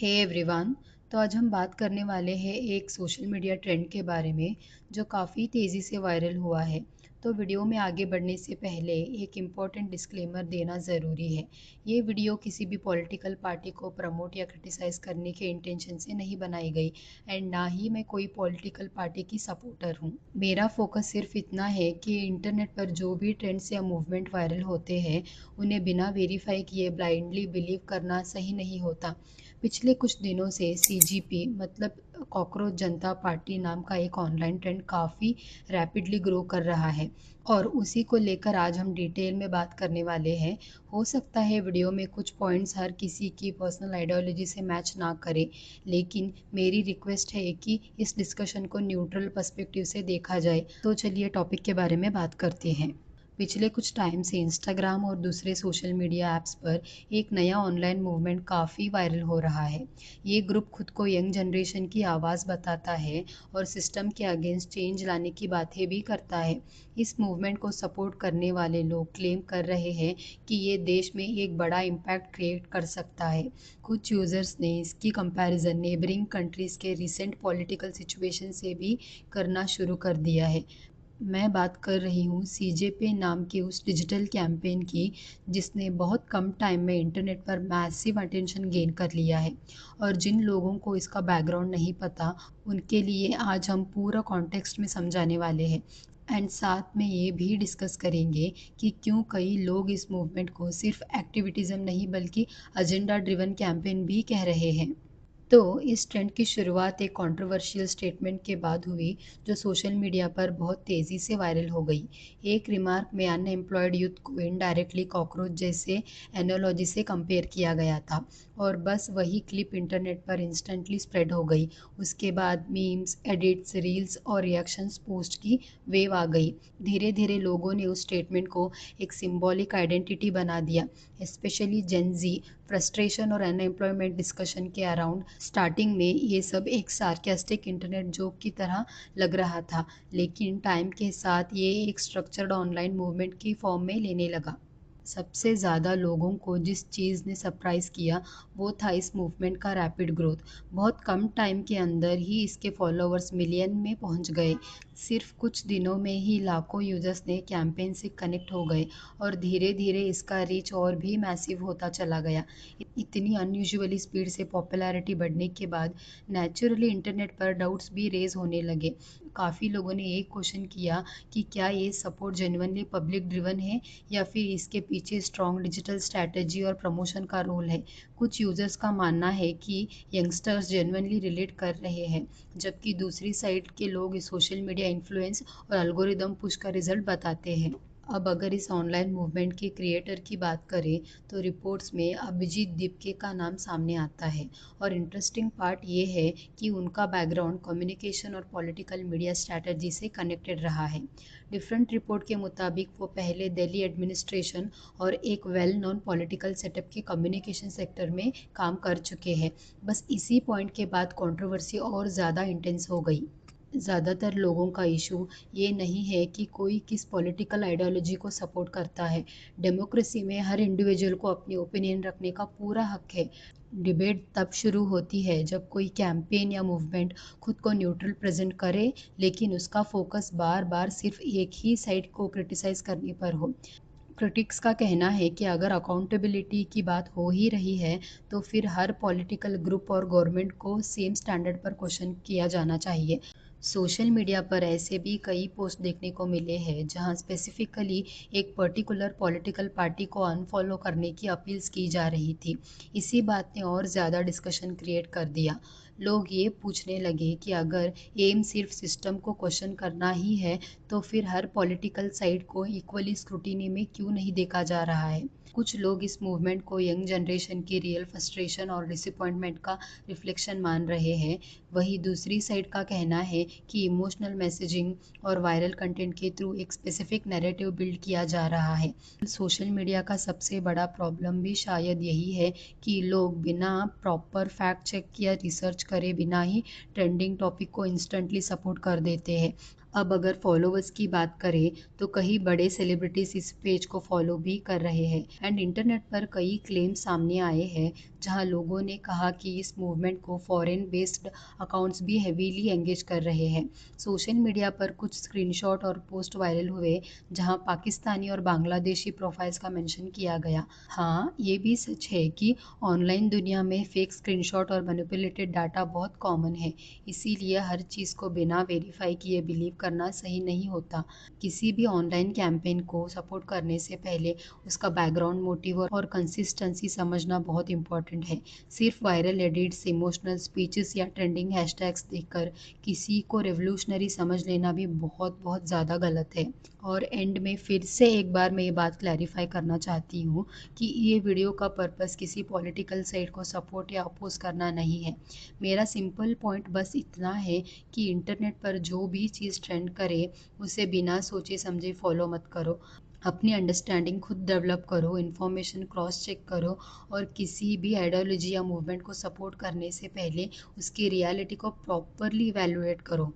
Hey everyone. तो आज हम बात करने वाले हैं एक सोशल मीडिया ट्रेंड के बारे में जो काफ़ी तेज़ी से वायरल हुआ है। तो वीडियो में आगे बढ़ने से पहले एक इम्पॉर्टेंट डिस्क्लेमर देना ज़रूरी है। ये वीडियो किसी भी पॉलिटिकल पार्टी को प्रमोट या क्रिटिसाइज़ करने के इंटेंशन से नहीं बनाई गई एंड ना ही मैं कोई पॉलिटिकल पार्टी की सपोर्टर हूँ। मेरा फोकस सिर्फ इतना है कि इंटरनेट पर जो भी ट्रेंड्स या मूवमेंट वायरल होते हैं उन्हें बिना वेरीफाई किए ब्लाइंडली बिलीव करना सही नहीं होता। पिछले कुछ दिनों से सीजीपी मतलब कॉकरोच जनता पार्टी नाम का एक ऑनलाइन ट्रेंड काफ़ी रैपिडली ग्रो कर रहा है और उसी को लेकर आज हम डिटेल में बात करने वाले हैं। हो सकता है वीडियो में कुछ पॉइंट्स हर किसी की पर्सनल आइडियोलॉजी से मैच ना करे, लेकिन मेरी रिक्वेस्ट है कि इस डिस्कशन को न्यूट्रल पर्सपेक्टिव से देखा जाए। तो चलिए टॉपिक के बारे में बात करते हैं। पिछले कुछ टाइम से इंस्टाग्राम और दूसरे सोशल मीडिया ऐप्स पर एक नया ऑनलाइन मूवमेंट काफ़ी वायरल हो रहा है। ये ग्रुप खुद को यंग जनरेशन की आवाज़ बताता है और सिस्टम के अगेंस्ट चेंज लाने की बातें भी करता है। इस मूवमेंट को सपोर्ट करने वाले लोग क्लेम कर रहे हैं कि ये देश में एक बड़ा इम्पैक्ट क्रिएट कर सकता है। कुछ यूज़र्स ने इसकी कंपैरिजन नेबरिंग कंट्रीज़ के रिसेंट पॉलिटिकल सिचुएशन से भी करना शुरू कर दिया है। मैं बात कर रही हूँ सीजेपी नाम के उस डिजिटल कैंपेन की जिसने बहुत कम टाइम में इंटरनेट पर मैसिव अटेंशन गेन कर लिया है। और जिन लोगों को इसका बैकग्राउंड नहीं पता उनके लिए आज हम पूरा कॉन्टेक्स्ट में समझाने वाले हैं एंड साथ में ये भी डिस्कस करेंगे कि क्यों कई लोग इस मूवमेंट को सिर्फ एक्टिविटीज़म नहीं बल्कि एजेंडा ड्रिवन कैंपेन भी कह रहे हैं। तो इस ट्रेंड की शुरुआत एक कंट्रोवर्शियल स्टेटमेंट के बाद हुई जो सोशल मीडिया पर बहुत तेज़ी से वायरल हो गई। एक रिमार्क में अनएम्प्लॉयड यूथ को इनडायरेक्टली कॉकरोच जैसे एनोलॉजी से कंपेयर किया गया था और बस वही क्लिप इंटरनेट पर इंस्टेंटली स्प्रेड हो गई। उसके बाद मीम्स, एडिट्स, रील्स और रिएक्शंस पोस्ट की वेव आ गई। धीरे धीरे लोगों ने उस स्टेटमेंट को एक सिंबॉलिक आइडेंटिटी बना दिया, स्पेशली जेन जी। फ्रस्ट्रेशन और अनएम्प्लॉयमेंट डिस्कशन के अराउंड स्टार्टिंग में ये सब एक सार्केस्टिक इंटरनेट जोक की तरह लग रहा था, लेकिन टाइम के साथ ये एक स्ट्रक्चर्ड ऑनलाइन मूवमेंट की फॉर्म में लेने लगा। सबसे ज़्यादा लोगों को जिस चीज़ ने सरप्राइज़ किया वो था इस मूवमेंट का रैपिड ग्रोथ। बहुत कम टाइम के अंदर ही इसके फॉलोअर्स मिलियन में पहुंच गए। सिर्फ कुछ दिनों में ही लाखों यूजर्स ने कैंपेन से कनेक्ट हो गए और धीरे धीरे इसका रीच और भी मैसिव होता चला गया। इतनी अनयूजुअली स्पीड से पॉपुलैरिटी बढ़ने के बाद नेचुरली इंटरनेट पर डाउट्स भी रेज होने लगे। काफ़ी लोगों ने एक क्वेश्चन किया कि क्या ये सपोर्ट जेन्युइनली पब्लिक ड्रिवन है या फिर इसके पीछे स्ट्रॉन्ग डिजिटल स्ट्रैटेजी और प्रमोशन का रोल है। कुछ यूजर्स का मानना है कि यंगस्टर्स जेन्युइनली रिलेट कर रहे हैं, जबकि दूसरी साइड के लोग इस सोशल मीडिया इन्फ्लुएंस और एल्गोरिदम पुश का रिजल्ट बताते हैं। अब अगर इस ऑनलाइन मूवमेंट के क्रिएटर की बात करें तो रिपोर्ट्स में अभिजीत दीपके का नाम सामने आता है और इंटरेस्टिंग पार्ट ये है कि उनका बैकग्राउंड कम्युनिकेशन और पॉलिटिकल मीडिया स्ट्रैटेजी से कनेक्टेड रहा है। डिफरेंट रिपोर्ट के मुताबिक वो पहले दिल्ली एडमिनिस्ट्रेशन और एक वेल नोन पॉलिटिकल सेटअप के कम्युनिकेशन सेक्टर में काम कर चुके हैं। बस इसी पॉइंट के बाद कंट्रोवर्सी और ज़्यादा इंटेंस हो गई। ज़्यादातर लोगों का इशू ये नहीं है कि कोई किस पॉलिटिकल आइडियोलॉजी को सपोर्ट करता है। डेमोक्रेसी में हर इंडिविजुअल को अपनी ओपिनियन रखने का पूरा हक है। डिबेट तब शुरू होती है जब कोई कैंपेन या मूवमेंट खुद को न्यूट्रल प्रेजेंट करे, लेकिन उसका फोकस बार बार सिर्फ एक ही साइड को क्रिटिसाइज करने पर हो। क्रिटिक्स का कहना है कि अगर अकाउंटेबिलिटी की बात हो ही रही है तो फिर हर पॉलिटिकल ग्रुप और गवर्नमेंट को सेम स्टैंडर्ड पर क्वेश्चन किया जाना चाहिए। सोशल मीडिया पर ऐसे भी कई पोस्ट देखने को मिले हैं जहां स्पेसिफिकली एक पर्टिकुलर पॉलिटिकल पार्टी को अनफॉलो करने की अपील्स की जा रही थी। इसी बात ने और ज़्यादा डिस्कशन क्रिएट कर दिया। लोग ये पूछने लगे कि अगर एम सिर्फ सिस्टम को क्वेश्चन करना ही है तो फिर हर पॉलिटिकल साइड को इक्वली स्क्रूटिनी में क्यों नहीं देखा जा रहा है। कुछ लोग इस मूवमेंट को यंग जनरेशन की रियल फ्रस्ट्रेशन और डिसअपॉइंटमेंट का रिफ्लेक्शन मान रहे हैं। वहीं दूसरी साइड का कहना है कि इमोशनल मैसेजिंग और वायरल कंटेंट के थ्रू एक स्पेसिफिक नैरेटिव बिल्ड किया जा रहा है। सोशल मीडिया का सबसे बड़ा प्रॉब्लम भी शायद यही है कि लोग बिना प्रॉपर फैक्ट चेक या रिसर्च करे बिना ही ट्रेंडिंग टॉपिक को इंस्टेंटली सपोर्ट कर देते हैं। अब अगर फॉलोवर्स की बात करें तो कई बड़े सेलिब्रिटीज इस पेज को फॉलो भी कर रहे हैं एंड इंटरनेट पर कई क्लेम सामने आए हैं जहां लोगों ने कहा कि इस मूवमेंट को फॉरेन बेस्ड अकाउंट्स भी हेवीली एंगेज कर रहे हैं। सोशल मीडिया पर कुछ स्क्रीनशॉट और पोस्ट वायरल हुए जहां पाकिस्तानी और बांग्लादेशी प्रोफाइल्स का मेंशन किया गया। हाँ, ये भी सच है कि ऑनलाइन दुनिया में फेक स्क्रीनशॉट और मैनिपुलेटेड डाटा बहुत कॉमन है, इसीलिए हर चीज़ को बिना वेरीफाई किए बिलीव करना सही नहीं होता। किसी भी ऑनलाइन कैंपेन को सपोर्ट करने से पहले उसका बैकग्राउंड मोटिव और कंसिस्टेंसी समझना बहुत इंपॉर्टेंट है। सिर्फ वायरल एडिट्स, इमोशनल स्पीचेस या ट्रेंडिंग हैशटैग्स देखकर किसी को रेवोल्यूशनरी समझ लेना भी बहुत बहुत ज़्यादा गलत है। और एंड में फिर से एक बार मैं ये बात क्लैरिफाई करना चाहती हूँ कि ये वीडियो का पर्पस किसी पॉलिटिकल साइड को सपोर्ट या अपोज करना नहीं है। मेरा सिंपल पॉइंट बस इतना है कि इंटरनेट पर जो भी चीज़ ट्रेंड करे उसे बिना सोचे समझे फॉलो मत करो। अपनी अंडरस्टैंडिंग खुद डेवलप करो, इन्फॉर्मेशन क्रॉस चेक करो और किसी भी आइडियोलॉजी या मूवमेंट को सपोर्ट करने से पहले उसकी रियलिटी को प्रॉपरली इवैल्यूएट करो।